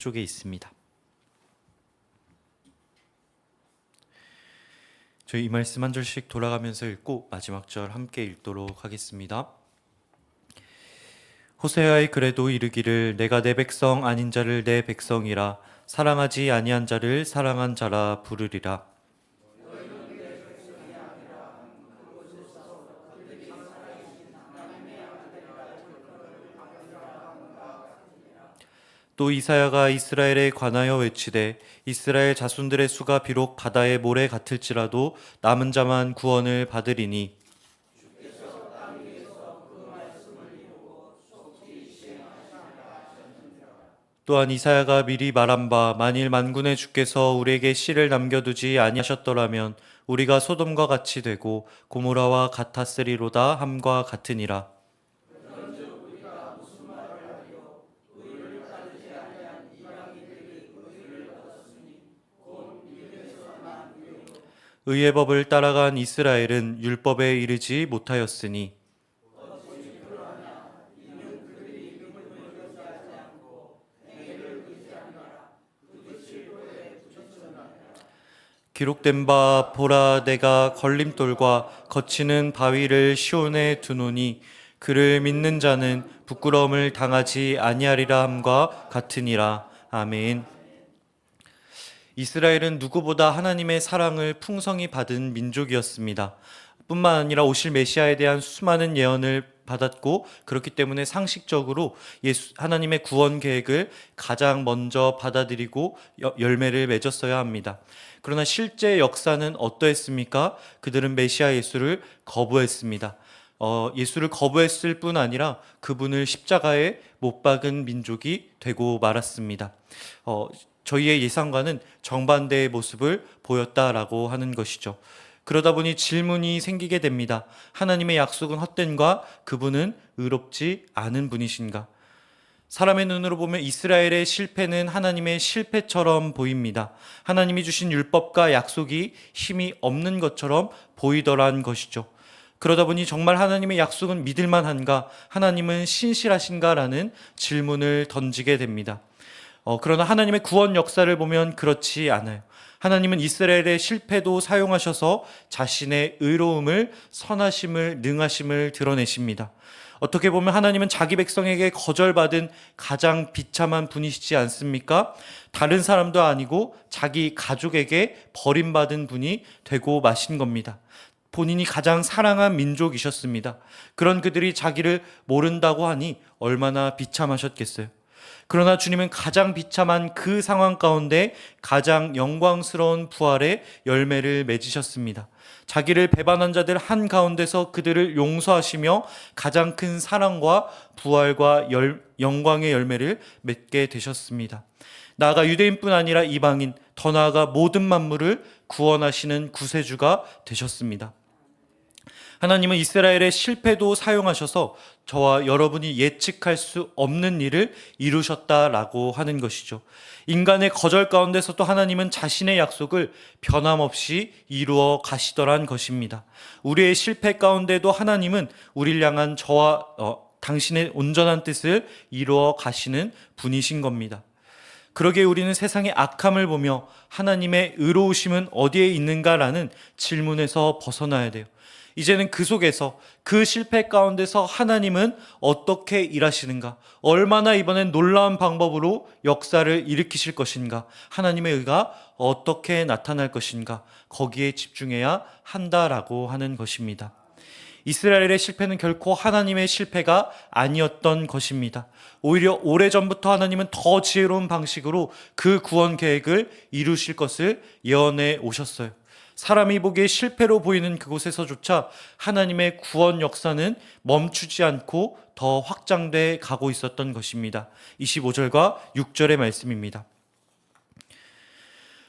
쪽에 있습니다. 저희 이 말씀 한 절씩 돌아가면서 읽고 마지막 절 함께 읽도록 하겠습니다. 호세아의 글에도 이르기를 내가 내 백성 아닌 자를 내 백성이라 사랑하지 아니한 자를 사랑한 자라 부르리라. 또 이사야가 이스라엘에 관하여 외치되 이스라엘 자손들의 수가 비록 바다의 모래 같을지라도 남은 자만 구원을 받으리니 또한 이사야가 미리 말한 바 만일 만군의 주께서 우리에게 씨를 남겨두지 아니하셨더라면 우리가 소돔과 같이 되고 고모라와 같았으리로다 함과 같으니라. 의의 법을 따라간 이스라엘은 율법에 이르지 못하였으니 기록된 바 보라 내가 걸림돌과 거치는 바위를 시온에 두노니 그를 믿는 자는 부끄러움을 당하지 아니하리라 함과 같으니라. 아멘. 이스라엘은 누구보다 하나님의 사랑을 풍성히 받은 민족이었습니다. 뿐만 아니라 오실 메시아에 대한 수많은 예언을 받았고 그렇기 때문에 상식적으로 하나님의 구원 계획을 가장 먼저 받아들이고 열매를 맺었어야 합니다. 그러나 실제 역사는 어떠했습니까? 그들은 메시아 예수를 거부했습니다. 예수를 거부했을 뿐 아니라 그분을 십자가에 못 박은 민족이 되고 말았습니다. 저희의 예상과는 정반대의 모습을 보였다라고 하는 것이죠. 그러다 보니 질문이 생기게 됩니다. 하나님의 약속은 헛된가? 그분은 의롭지 않은 분이신가? 사람의 눈으로 보면 이스라엘의 실패는 하나님의 실패처럼 보입니다. 하나님이 주신 율법과 약속이 힘이 없는 것처럼 보이더란 것이죠. 그러다 보니 정말 하나님의 약속은 믿을만한가? 하나님은 신실하신가라는 질문을 던지게 됩니다. 그러나 하나님의 구원 역사를 보면 그렇지 않아요. 하나님은 이스라엘의 실패도 사용하셔서 자신의 의로움을, 선하심을, 능하심을 드러내십니다. 어떻게 보면 하나님은 자기 백성에게 거절받은 가장 비참한 분이시지 않습니까? 다른 사람도 아니고 자기 가족에게 버림받은 분이 되고 마신 겁니다. 본인이 가장 사랑한 민족이셨습니다. 그런 그들이 자기를 모른다고 하니 얼마나 비참하셨겠어요. 그러나 주님은 가장 비참한 그 상황 가운데 가장 영광스러운 부활의 열매를 맺으셨습니다. 자기를 배반한 자들 한가운데서 그들을 용서하시며 가장 큰 사랑과 부활과 영광의 열매를 맺게 되셨습니다. 나아가 유대인뿐 아니라 이방인, 더 나아가 모든 만물을 구원하시는 구세주가 되셨습니다. 하나님은 이스라엘의 실패도 사용하셔서 저와 여러분이 예측할 수 없는 일을 이루셨다라고 하는 것이죠. 인간의 거절 가운데서도 하나님은 자신의 약속을 변함없이 이루어 가시더란 것입니다. 우리의 실패 가운데도 하나님은 우리를 향한 저와 당신의 온전한 뜻을 이루어 가시는 분이신 겁니다. 그러기에 우리는 세상의 악함을 보며 하나님의 의로우심은 어디에 있는가라는 질문에서 벗어나야 돼요. 이제는 그 속에서 그 실패 가운데서 하나님은 어떻게 일하시는가? 얼마나 이번엔 놀라운 방법으로 역사를 일으키실 것인가? 하나님의 의가 어떻게 나타날 것인가? 거기에 집중해야 한다라고 하는 것입니다. 이스라엘의 실패는 결코 하나님의 실패가 아니었던 것입니다. 오히려 오래전부터 하나님은 더 지혜로운 방식으로 그 구원 계획을 이루실 것을 예언해 오셨어요. 사람이 보기에 실패로 보이는 그곳에서조차 하나님의 구원 역사는 멈추지 않고 더 확장돼 가고 있었던 것입니다. 25절과 6절의 말씀입니다.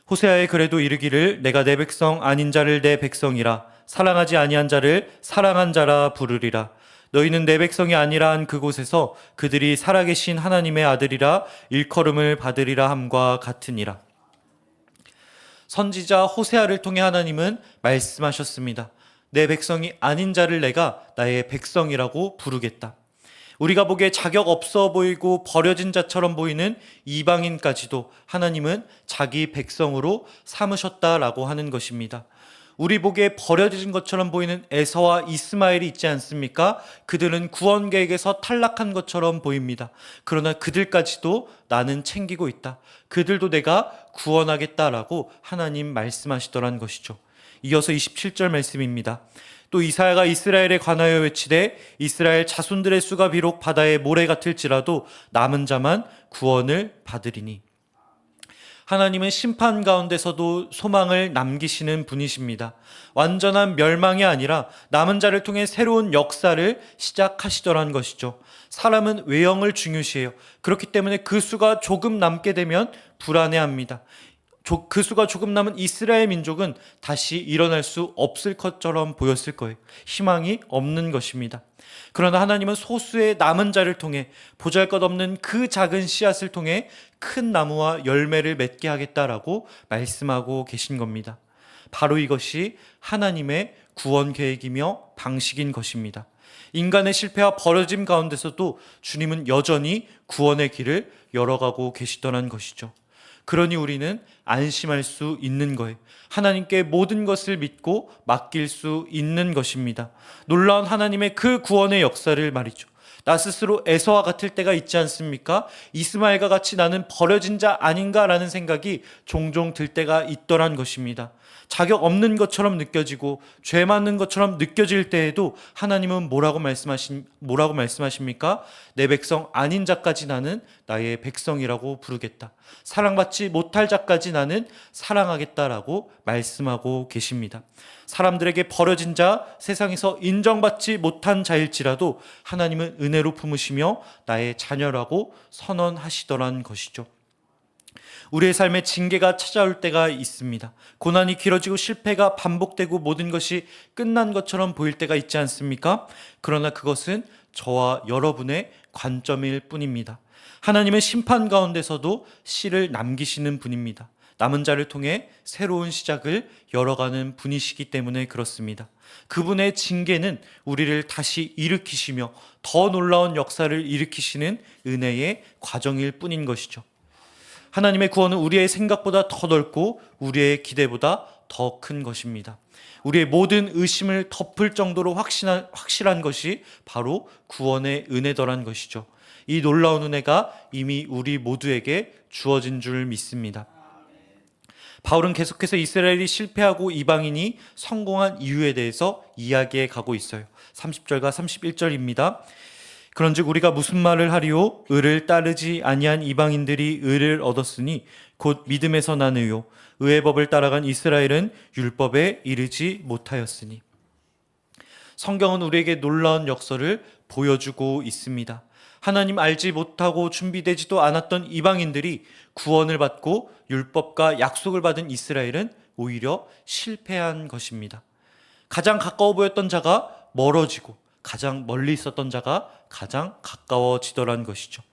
호세아의 글에도 이르기를 내가 내 백성 아닌 자를 내 백성이라 사랑하지 아니한 자를 사랑한 자라 부르리라. 너희는 내 백성이 아니라 한 그곳에서 그들이 살아계신 하나님의 아들이라 일컬음을 받으리라 함과 같으니라. 선지자 호세아를 통해 하나님은 말씀하셨습니다. 내 백성이 아닌 자를 내가 나의 백성이라고 부르겠다. 우리가 보기에 자격 없어 보이고 버려진 자처럼 보이는 이방인까지도 하나님은 자기 백성으로 삼으셨다라고 하는 것입니다. 우리 보기에 버려진 것처럼 보이는 에서와 이스마엘이 있지 않습니까? 그들은 구원 계획에서 탈락한 것처럼 보입니다. 그러나 그들까지도 나는 챙기고 있다. 그들도 내가 구원하겠다라고 하나님 말씀하시더란 것이죠. 이어서 27절 말씀입니다. 또 이사야가 이스라엘에 관하여 외치되 이스라엘 자손들의 수가 비록 바다의 모래 같을지라도 남은 자만 구원을 받으리니. 하나님은 심판 가운데서도 소망을 남기시는 분이십니다. 완전한 멸망이 아니라 남은 자를 통해 새로운 역사를 시작하시더란 것이죠. 사람은 외형을 중요시해요. 그렇기 때문에 그 수가 조금 남게 되면 불안해합니다. 그 수가 조금 남은 이스라엘 민족은 다시 일어날 수 없을 것처럼 보였을 거예요. 희망이 없는 것입니다. 그러나 하나님은 소수의 남은 자를 통해 보잘것없는 그 작은 씨앗을 통해 큰 나무와 열매를 맺게 하겠다라고 말씀하고 계신 겁니다. 바로 이것이 하나님의 구원 계획이며 방식인 것입니다. 인간의 실패와 버려짐 가운데서도 주님은 여전히 구원의 길을 열어가고 계시더란 것이죠. 그러니 우리는 안심할 수 있는 거예요. 하나님께 모든 것을 믿고 맡길 수 있는 것입니다. 놀라운 하나님의 그 구원의 역사를 말이죠. 나 스스로 에서와 같을 때가 있지 않습니까? 이스마엘과 같이 나는 버려진 자 아닌가라는 생각이 종종 들 때가 있더란 것입니다. 자격 없는 것처럼 느껴지고 죄 많은 것처럼 느껴질 때에도 하나님은 뭐라고 말씀하십니까? 내 백성 아닌 자까지 나는 나의 백성이라고 부르겠다. 사랑받지 못할 자까지 나는 사랑하겠다라고 말씀하고 계십니다. 사람들에게 버려진 자, 세상에서 인정받지 못한 자일지라도 하나님은 은혜로 품으시며 나의 자녀라고 선언하시더란 것이죠. 우리의 삶에 징계가 찾아올 때가 있습니다. 고난이 길어지고 실패가 반복되고 모든 것이 끝난 것처럼 보일 때가 있지 않습니까? 그러나 그것은 저와 여러분의 관점일 뿐입니다. 하나님은 심판 가운데서도 씨를 남기시는 분입니다. 남은 자를 통해 새로운 시작을 열어가는 분이시기 때문에 그렇습니다. 그분의 징계는 우리를 다시 일으키시며 더 놀라운 역사를 일으키시는 은혜의 과정일 뿐인 것이죠. 하나님의 구원은 우리의 생각보다 더 넓고 우리의 기대보다 더 큰 것입니다. 우리의 모든 의심을 덮을 정도로 확실한 것이 바로 구원의 은혜더란 것이죠. 이 놀라운 은혜가 이미 우리 모두에게 주어진 줄 믿습니다. 바울은 계속해서 이스라엘이 실패하고 이방인이 성공한 이유에 대해서 이야기해 가고 있어요. 30절과 31절입니다. 그런즉 우리가 무슨 말을 하리요? 의를 따르지 아니한 이방인들이 의를 얻었으니 곧 믿음에서 난 의요. 의의 법을 따라간 이스라엘은 율법에 이르지 못하였으니. 성경은 우리에게 놀라운 역사를 보여주고 있습니다. 하나님 알지 못하고 준비되지도 않았던 이방인들이 구원을 받고 율법과 약속을 받은 이스라엘은 오히려 실패한 것입니다. 가장 가까워 보였던 자가 멀어지고 가장 멀리 있었던 자가 가장 가까워지더란 것이죠.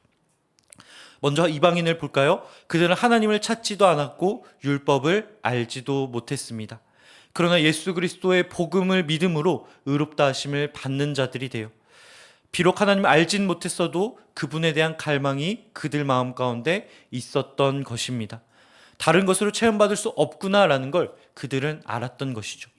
먼저 이방인을 볼까요? 그들은 하나님을 찾지도 않았고 율법을 알지도 못했습니다. 그러나 예수 그리스도의 복음을 믿음으로 의롭다 하심을 받는 자들이 돼요. 비록 하나님을 알진 못했어도 그분에 대한 갈망이 그들 마음 가운데 있었던 것입니다. 다른 것으로 체험받을 수 없구나라는 걸 그들은 알았던 것이죠.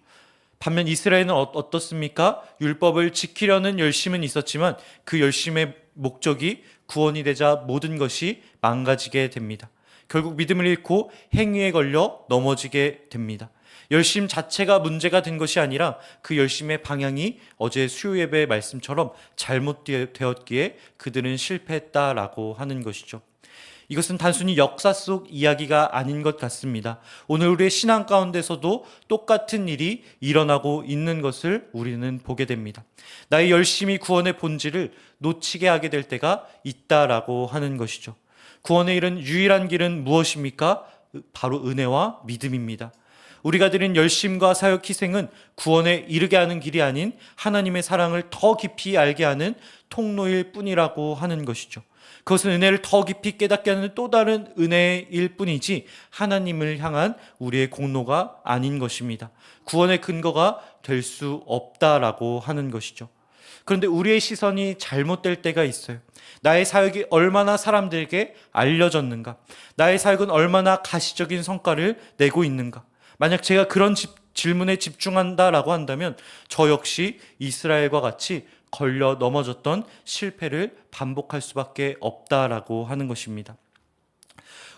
반면 이스라엘은 어떻습니까? 율법을 지키려는 열심은 있었지만 그 열심의 목적이 구원이 되자 모든 것이 망가지게 됩니다. 결국 믿음을 잃고 행위에 걸려 넘어지게 됩니다. 열심 자체가 문제가 된 것이 아니라 그 열심의 방향이 어제 수요 예배의 말씀처럼 잘못되었기에 그들은 실패했다라고 하는 것이죠. 이것은 단순히 역사 속 이야기가 아닌 것 같습니다. 오늘 우리의 신앙 가운데서도 똑같은 일이 일어나고 있는 것을 우리는 보게 됩니다. 나의 열심이 구원의 본질을 놓치게 하게 될 때가 있다라고 하는 것이죠. 구원에 이른 유일한 길은 무엇입니까? 바로 은혜와 믿음입니다. 우리가 드린 열심과 사역 희생은 구원에 이르게 하는 길이 아닌 하나님의 사랑을 더 깊이 알게 하는 통로일 뿐이라고 하는 것이죠. 그것은 은혜를 더 깊이 깨닫게 하는 또 다른 은혜일 뿐이지 하나님을 향한 우리의 공로가 아닌 것입니다. 구원의 근거가 될 수 없다라고 하는 것이죠. 그런데 우리의 시선이 잘못될 때가 있어요. 나의 사역이 얼마나 사람들에게 알려졌는가? 나의 사역은 얼마나 가시적인 성과를 내고 있는가? 만약 제가 그런 질문에 집중한다라고 한다면 저 역시 이스라엘과 같이 걸려 넘어졌던 실패를 반복할 수밖에 없다라고 하는 것입니다.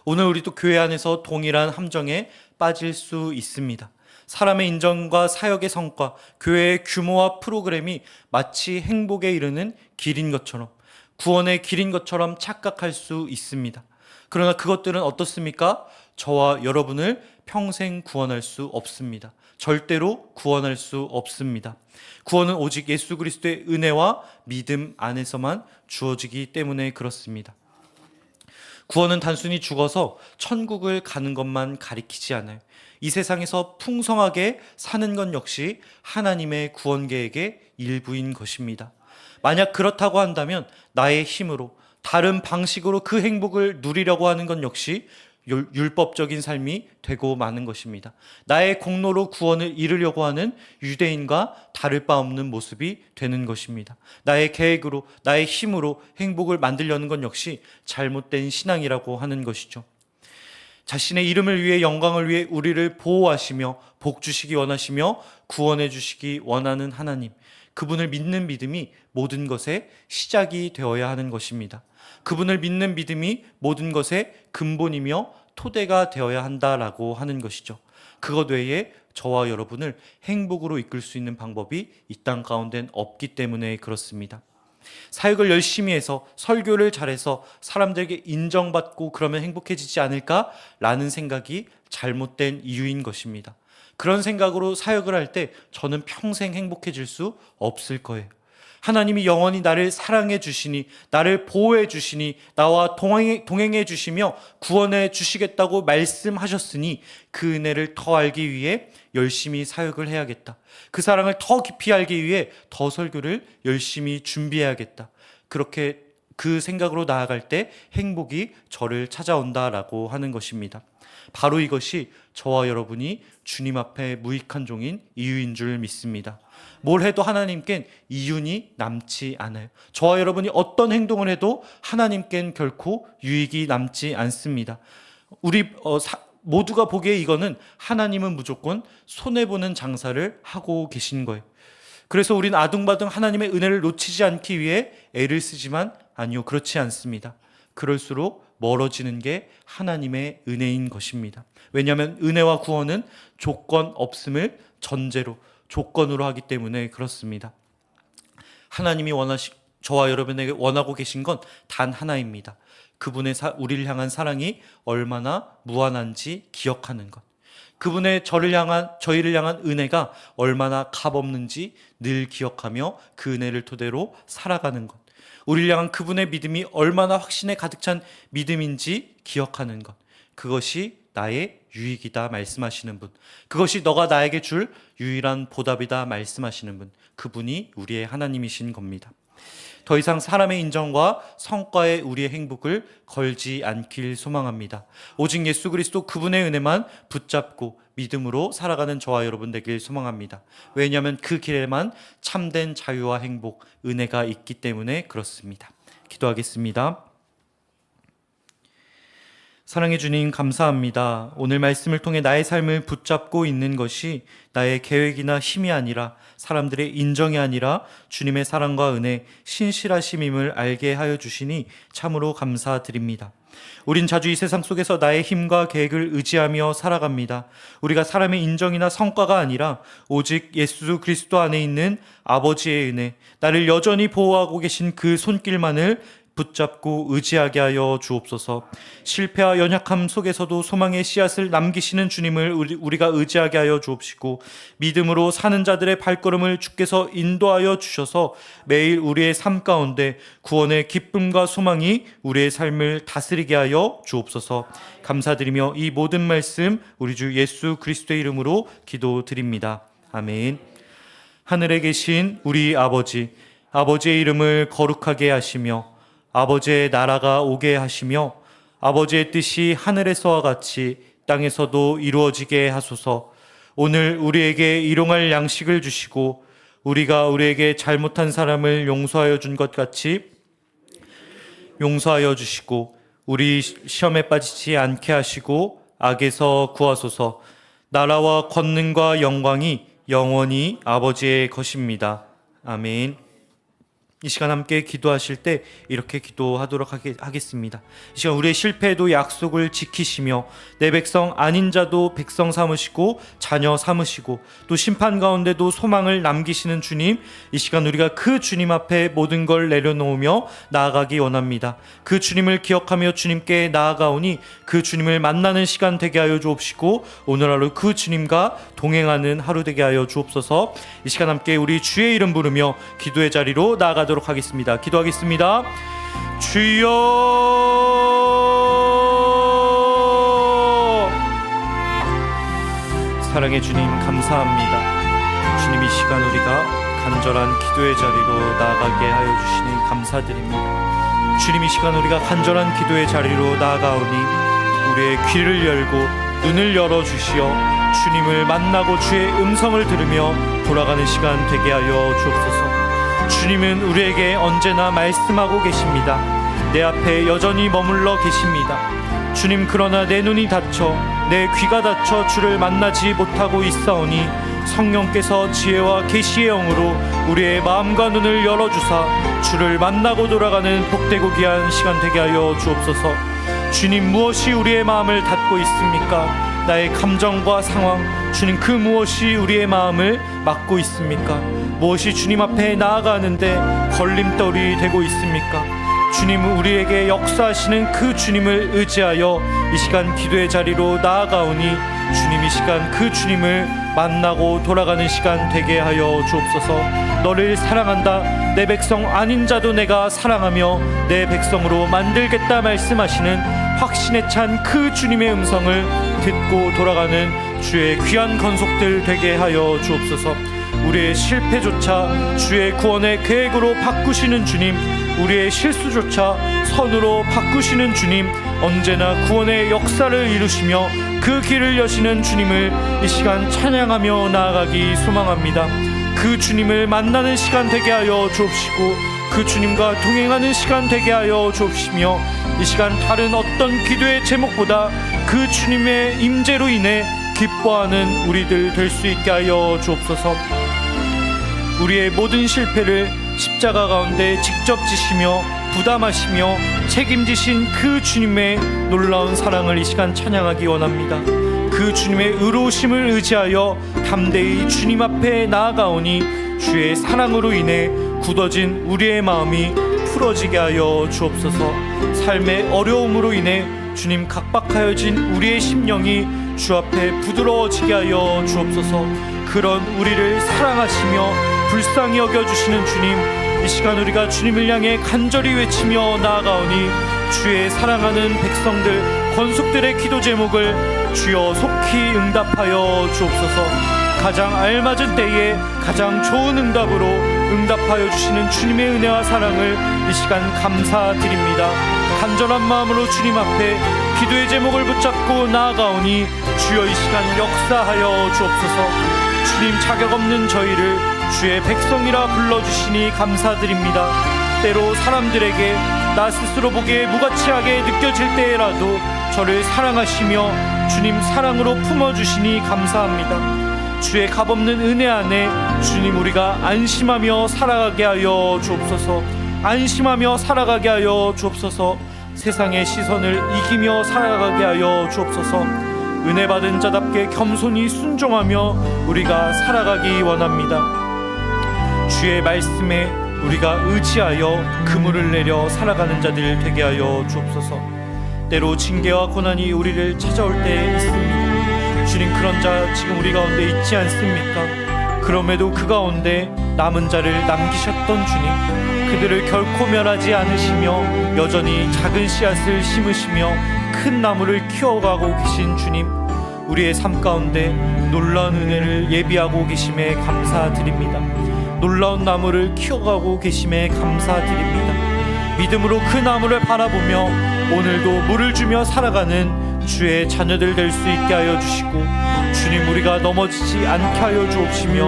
오늘 우리도 교회 안에서 동일한 함정에 빠질 수 있습니다. 사람의 인정과 사역의 성과, 교회의 규모와 프로그램이 마치 행복에 이르는 길인 것처럼, 구원의 길인 것처럼 착각할 수 있습니다. 그러나 그것들은 어떻습니까? 저와 여러분을 평생 구원할 수 없습니다. 절대로 구원할 수 없습니다. 구원은 오직 예수 그리스도의 은혜와 믿음 안에서만 주어지기 때문에 그렇습니다. 구원은 단순히 죽어서 천국을 가는 것만 가리키지 않아요. 이 세상에서 풍성하게 사는 것 역시 하나님의 구원 계획의 일부인 것입니다. 만약 그렇다고 한다면 나의 힘으로 다른 방식으로 그 행복을 누리려고 하는 것 역시 율법적인 삶이 되고 마는 것입니다. 나의 공로로 구원을 이루려고 하는 유대인과 다를 바 없는 모습이 되는 것입니다. 나의 계획으로, 나의 힘으로 행복을 만들려는 것 역시 잘못된 신앙이라고 하는 것이죠. 자신의 이름을 위해, 영광을 위해 우리를 보호하시며 복 주시기 원하시며 구원해 주시기 원하는 하나님, 그분을 믿는 믿음이 모든 것의 시작이 되어야 하는 것입니다. 그분을 믿는 믿음이 모든 것의 근본이며 토대가 되어야 한다라고 하는 것이죠. 그것 외에 저와 여러분을 행복으로 이끌 수 있는 방법이 이 땅 가운데는 없기 때문에 그렇습니다. 사역을 열심히 해서 설교를 잘해서 사람들에게 인정받고 그러면 행복해지지 않을까라는 생각이 잘못된 이유인 것입니다. 그런 생각으로 사역을 할 때 저는 평생 행복해질 수 없을 거예요. 하나님이 영원히 나를 사랑해 주시니, 나를 보호해 주시니, 나와 동행해 주시며 구원해 주시겠다고 말씀하셨으니 그 은혜를 더 알기 위해 열심히 사역을 해야겠다. 그 사랑을 더 깊이 알기 위해 더 설교를 열심히 준비해야겠다. 그렇게 그 생각으로 나아갈 때 행복이 저를 찾아온다라고 하는 것입니다. 바로 이것이 저와 여러분이 주님 앞에 무익한 종인 이유인 줄 믿습니다. 뭘 해도 하나님께는 이윤이 남지 않아요. 저와 여러분이 어떤 행동을 해도 하나님께는 결코 유익이 남지 않습니다. 우리 모두가 보기에 이거는 하나님은 무조건 손해보는 장사를 하고 계신 거예요. 그래서 우리는 아둥바둥 하나님의 은혜를 놓치지 않기 위해 애를 쓰지만 아니요, 그렇지 않습니다. 그럴수록 멀어지는 게 하나님의 은혜인 것입니다. 왜냐하면 은혜와 구원은 조건 없음을 전제로, 조건으로 하기 때문에 그렇습니다. 하나님이 저와 여러분에게 원하고 계신 건 단 하나입니다. 그분의 우리를 향한 사랑이 얼마나 무한한지 기억하는 것. 그분의 저희를 향한 은혜가 얼마나 값없는지 늘 기억하며 그 은혜를 토대로 살아가는 것. 우리를 향한 그분의 믿음이 얼마나 확신에 가득 찬 믿음인지 기억하는 것. 그것이 나의 유익이다 말씀하시는 분. 그것이 너가 나에게 줄 유일한 보답이다 말씀하시는 분. 그분이 우리의 하나님이신 겁니다. 더 이상 사람의 인정과 성과에 우리의 행복을 걸지 않길 소망합니다. 오직 예수 그리스도 그분의 은혜만 붙잡고 믿음으로 살아가는 저와 여러분 되길 소망합니다. 왜냐하면 그 길에만 참된 자유와 행복, 은혜가 있기 때문에 그렇습니다. 기도하겠습니다. 사랑해 주님 감사합니다. 오늘 말씀을 통해 나의 삶을 붙잡고 있는 것이 나의 계획이나 힘이 아니라 사람들의 인정이 아니라 주님의 사랑과 은혜, 신실하심임을 알게 하여 주시니 참으로 감사드립니다. 우린 자주 이 세상 속에서 나의 힘과 계획을 의지하며 살아갑니다. 우리가 사람의 인정이나 성과가 아니라 오직 예수 그리스도 안에 있는 아버지의 은혜, 나를 여전히 보호하고 계신 그 손길만을 붙잡고 의지하게 하여 주옵소서. 실패와 연약함 속에서도 소망의 씨앗을 남기시는 주님을 우리가 의지하게 하여 주옵시고 믿음으로 사는 자들의 발걸음을 주께서 인도하여 주셔서 매일 우리의 삶 가운데 구원의 기쁨과 소망이 우리의 삶을 다스리게 하여 주옵소서. 감사드리며 이 모든 말씀 우리 주 예수 그리스도의 이름으로 기도드립니다. 아멘. 하늘에 계신 우리 아버지의 이름을 거룩하게 하시며 아버지의 나라가 오게 하시며 아버지의 뜻이 하늘에서와 같이 땅에서도 이루어지게 하소서. 오늘 우리에게 일용할 양식을 주시고 우리가 우리에게 잘못한 사람을 용서하여 준 것 같이 용서하여 주시고 우리 시험에 빠지지 않게 하시고 악에서 구하소서. 나라와 권능과 영광이 영원히 아버지의 것입니다. 아멘. 이 시간 함께 기도하실 때 이렇게 기도하도록 하겠습니다. 이 시간 우리의 실패에도 약속을 지키시며 내 백성 아닌 자도 백성 삼으시고 자녀 삼으시고 또 심판 가운데도 소망을 남기시는 주님, 이 시간 우리가 그 주님 앞에 모든 걸 내려놓으며 나아가기 원합니다. 그 주님을 기억하며 주님께 나아가오니 그 주님을 만나는 시간 되게 하여 주옵시고 오늘 하루 그 주님과 동행하는 하루 되게 하여 주옵소서. 이 시간 함께 우리 주의 이름 부르며 기도의 자리로 나아가도록 하겠습니다. 기도하겠습니다. 주여, 사랑의 주님 감사합니다. 주님, 이 시간 우리가 간절한 기도의 자리로 나아가게 하여 주시니 감사드립니다. 주님, 이 시간 우리가 간절한 기도의 자리로 나아가오니 우리의 귀를 열고 눈을 열어주시어 주님을 만나고 주의 음성을 들으며 돌아가는 시간 되게 하여 주옵소서. 주님은 우리에게 언제나 말씀하고 계십니다. 내 앞에 여전히 머물러 계십니다. 주님, 그러나 내 눈이 닫혀 내 귀가 닫혀 주를 만나지 못하고 있사오니 성령께서 지혜와 계시의 영으로 우리의 마음과 눈을 열어주사 주를 만나고 돌아가는 복되고 귀한 시간 되게 하여 주옵소서. 주님, 무엇이 우리의 마음을 닫고 있습니까? 나의 감정과 상황, 주님, 그 무엇이 우리의 마음을 막고 있습니까? 무엇이 주님 앞에 나아가는데 걸림돌이 되고 있습니까? 주님, 우리에게 역사하시는 그 주님을 의지하여 이 시간 기도의 자리로 나아가오니 주님, 이 시간 그 주님을 만나고 돌아가는 시간 되게 하여 주옵소서. 너를 사랑한다, 내 백성 아닌 자도 내가 사랑하며 내 백성으로 만들겠다 말씀하시는 확신에 찬 그 주님의 음성을 듣고 돌아가는 주의 귀한 건속들 되게 하여 주옵소서. 우리의 실패조차 주의 구원의 계획으로 바꾸시는 주님, 우리의 실수조차 선으로 바꾸시는 주님, 언제나 구원의 역사를 이루시며 그 길을 여시는 주님을 이 시간 찬양하며 나아가기 소망합니다. 그 주님을 만나는 시간 되게 하여 주옵시고 그 주님과 동행하는 시간 되게 하여 주옵시며 이 시간 다른 어떤 기도의 제목보다 그 주님의 임재로 인해 기뻐하는 우리들 될 수 있게 하여 주옵소서. 우리의 모든 실패를 십자가 가운데 직접 지시며 부담하시며 책임지신 그 주님의 놀라운 사랑을 이 시간 찬양하기 원합니다. 그 주님의 의로우심을 의지하여 담대히 주님 앞에 나아가오니 주의 사랑으로 인해 굳어진 우리의 마음이 풀어지게 하여 주옵소서. 삶의 어려움으로 인해 주님 각박하여진 우리의 심령이 주 앞에 부드러워지게 하여 주옵소서. 그런 우리를 사랑하시며 불쌍히 여겨주시는 주님, 이 시간 우리가 주님을 향해 간절히 외치며 나아가오니 주의 사랑하는 백성들, 권속들의 기도 제목을 주여 속히 응답하여 주옵소서. 가장 알맞은 때에 가장 좋은 응답으로 응답하여 주시는 주님의 은혜와 사랑을 이 시간 감사드립니다. 간절한 마음으로 주님 앞에 기도의 제목을 붙잡고 나아가오니 주여 이 시간 역사하여 주옵소서. 주님, 자격 없는 저희를 주의 백성이라 불러주시니 감사드립니다. 때로 사람들에게 나 스스로 보기에 무가치하게 느껴질 때라도 저를 사랑하시며 주님 사랑으로 품어주시니 감사합니다. 주의 값없는 은혜 안에 주님, 우리가 안심하며 살아가게 하여 주옵소서. 안심하며 살아가게 하여 주옵소서. 세상의 시선을 이기며 살아가게 하여 주옵소서. 은혜 받은 자답게 겸손히 순종하며 우리가 살아가기 원합니다. 주의 말씀에 우리가 의지하여 그물을 내려 살아가는 자들 되게 하여 주옵소서. 때로 징계와 고난이 우리를 찾아올 때에 있습니다. 주님, 그런 자 지금 우리 가운데 있지 않습니까? 그럼에도 그 가운데 남은 자를 남기셨던 주님, 그들을 결코 멸하지 않으시며 여전히 작은 씨앗을 심으시며 큰 나무를 키워가고 계신 주님, 우리의 삶 가운데 놀라운 은혜를 예비하고 계심에 감사드립니다. 놀라운 나무를 키워가고 계심에 감사드립니다. 믿음으로 그 나무를 바라보며 오늘도 물을 주며 살아가는 주의 자녀들 될 수 있게 하여 주시고, 주님 우리가 넘어지지 않게 하여 주옵시며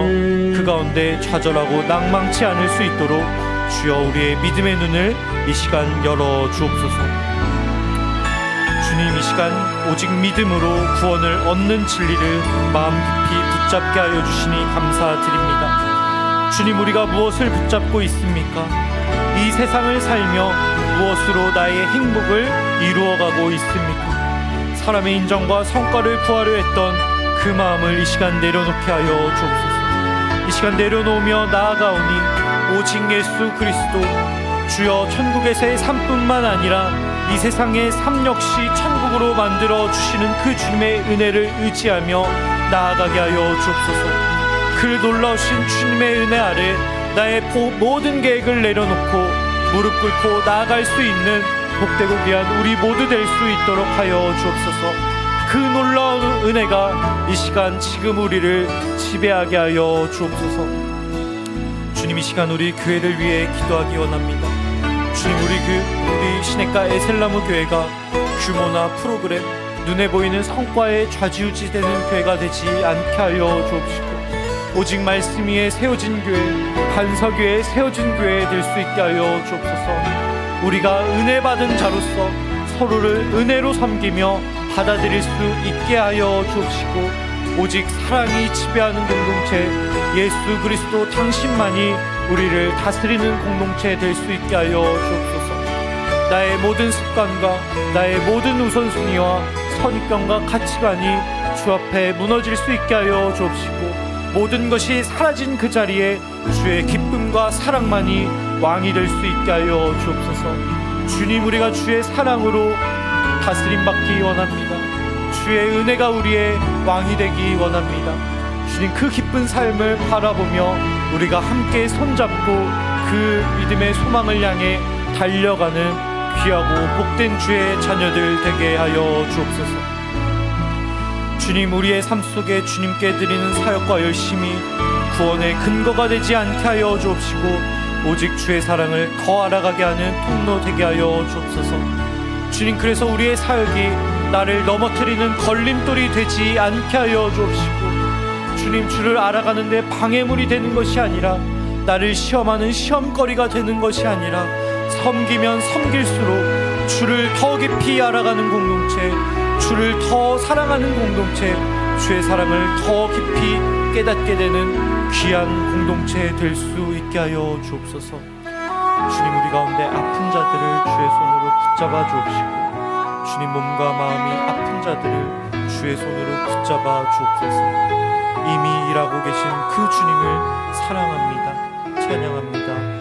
그 가운데 좌절하고 낭망치 않을 수 있도록 주여 우리의 믿음의 눈을 이 시간 열어 주옵소서. 주님 이 시간 오직 믿음으로 구원을 얻는 진리를 마음 깊이 붙잡게 하여 주시니 감사드립니다. 주님 우리가 무엇을 붙잡고 있습니까? 이 세상을 살며 무엇으로 나의 행복을 이루어가고 있습니까? 사람의 인정과 성과를 구하려 했던 그 마음을 이 시간 내려놓게 하여 주옵소서. 이 시간 내려놓으며 나아가오니 오직 예수 그리스도 주여 천국에서의 삶뿐만 아니라 이 세상의 삶 역시 천국으로 만들어 주시는 그 주님의 은혜를 의지하며 나아가게 하여 주옵소서. 그 놀라우신 주님의 은혜 아래 나의 모든 계획을 내려놓고 무릎 꿇고 나아갈 수 있는 복되고 귀한 우리 모두 될 수 있도록 하여 주옵소서. 그 놀라운 은혜가 이 시간 지금 우리를 지배하게 하여 주옵소서. 주님 이 시간 우리 교회를 위해 기도하기 원합니다. 주님 우리 시냇가 에셀나무 교회가 규모나 프로그램 눈에 보이는 성과에 좌지우지되는 교회가 되지 않게 하여 주옵시고, 오직 말씀 위에 세워진 교회, 반석위에 세워진 교회 될 수 있게 하여 주옵소서. 우리가 은혜 받은 자로서 서로를 은혜로 섬기며 받아들일 수 있게 하여 주옵시고, 오직 사랑이 지배하는 공동체 예수 그리스도 당신만이 우리를 다스리는 공동체 될 수 있게 하여 주옵소서. 나의 모든 습관과 나의 모든 우선순위와 선입견과 가치관이 주 앞에 무너질 수 있게 하여 주옵시고, 모든 것이 사라진 그 자리에 주의 기쁨과 사랑만이 왕이 될 수 있게 하여 주옵소서. 주님 우리가 주의 사랑으로 다스림 받기 원합니다. 주의 은혜가 우리의 왕이 되기 원합니다. 주님 그 기쁜 삶을 바라보며 우리가 함께 손잡고 그 믿음의 소망을 향해 달려가는 귀하고 복된 주의 자녀들 되게 하여 주옵소서. 주님 우리의 삶 속에 주님께 드리는 사역과 열심이 구원의 근거가 되지 않게 하여 주옵시고, 오직 주의 사랑을 더 알아가게 하는 통로 되게 하여 주옵소서. 주님 그래서 우리의 사역이 나를 넘어뜨리는 걸림돌이 되지 않게 하여 주옵시고, 주님 주를 알아가는 데 방해물이 되는 것이 아니라 나를 시험하는 시험거리가 되는 것이 아니라 섬기면 섬길수록 주를 더 깊이 알아가는 공동체, 주를 더 사랑하는 공동체, 주의 사랑을 더 깊이 깨닫게 되는 귀한 공동체 될 수 있게 하여 주옵소서. 주님 우리 가운데 아픈 자들을 주의 손으로 붙잡아 주옵시고, 주님 몸과 마음이 아픈 자들을 주의 손으로 붙잡아 주옵소서. 이미 일하고 계신 그 주님을 사랑합니다. 찬양합니다.